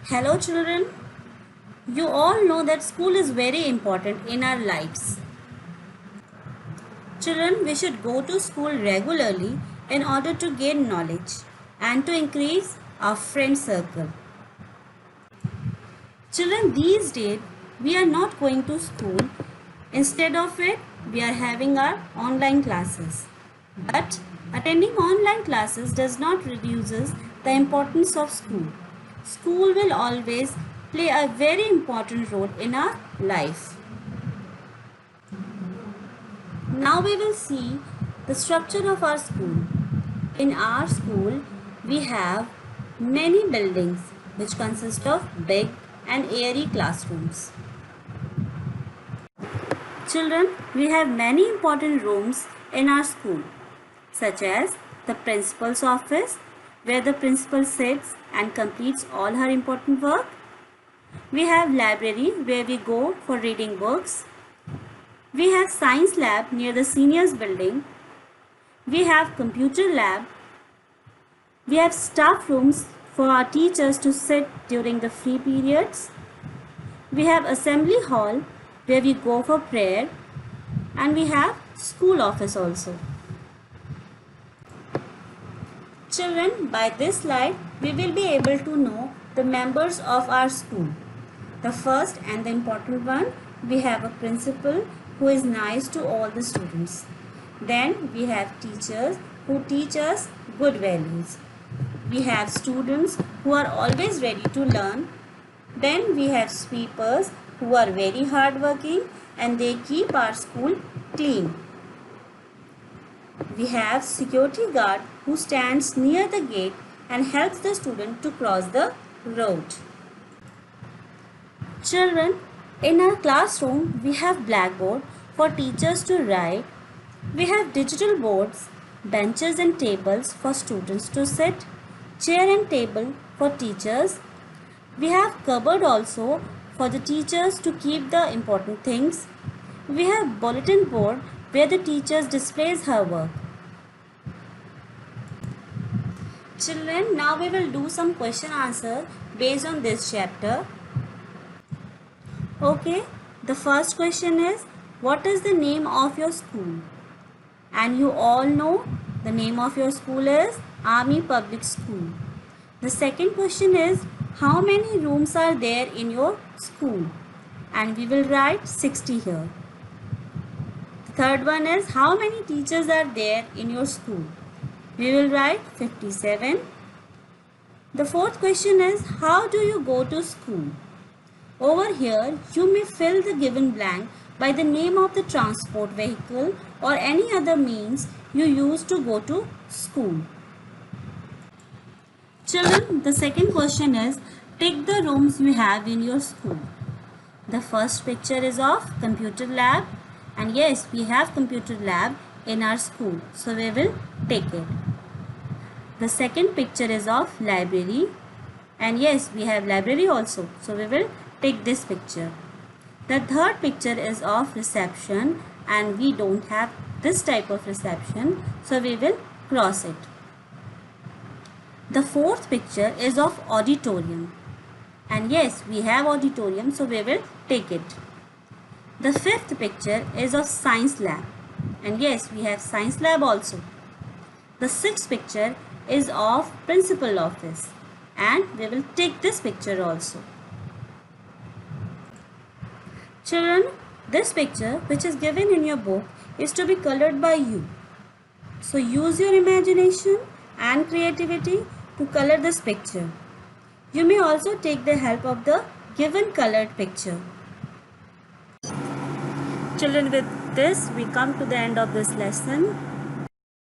Hello children, you all know that school is very important in our lives. Children, we should go to school regularly in order to gain knowledge and to increase our friend circle. Children, these days we are not going to school. Instead of it, we are having our online classes. But attending online classes does not reduces the importance of school. School will always play a very important role in our life. Now we will see the structure of our school. In our school, we have many buildings which consist of big and airy classrooms. Children, we have many important rooms in our school, such as the principal's office, where the principal sits and completes all her important work. We have library, where we go for reading books. We have science lab near the seniors building. We have computer lab. We have staff rooms for our teachers to sit during the free periods. We have assembly hall where we go for prayer, and we have school office also. Children, by this slide we will be able to know the members of our school. The first and the important one, we have a principal who is nice to all the students. Then we have teachers who teach us good values. We have students who are always ready to learn. Then we have sweepers who are very hardworking and they keep our school clean. We have security guard who stands near the gate and helps the student to cross the road. Children, in our classroom we have blackboard for teachers to write. We have digital boards, benches and tables for students to sit, chair and table for teachers. We have cupboard also for the teachers to keep the important things. We have bulletin board where the teachers displays her work. Children, now we will do some question answer based on this chapter. Okay, the first question is, what is the name of your school? And you all know the name of your school is Army Public School. The second question is, how many rooms are there in your school? And we will write 60 here. The third one is, how many teachers are there in your school? We will write 57. The fourth question is, how do you go to school? Over here, you may fill the given blank by the name of the transport vehicle or any other means you use to go to school. Children, the second question is, tick the rooms you have in your school. The first picture is of computer lab, and yes, we have computer lab in our school, so we will take it. The second picture is of library, and yes, we have library also, so we will take this picture. The third picture is of reception, and we don't have this type of reception, so we will cross it. The fourth picture is of auditorium, and yes, we have auditorium, so we will take it. The fifth picture is of science lab, and yes, we have science lab also. The sixth picture is of principal office, and we will take this picture also. Children, this picture which is given in your book is to be colored by you. So use your imagination and creativity to color this picture. You may also take the help of the given colored picture. Children, with this we come to the end of this lesson.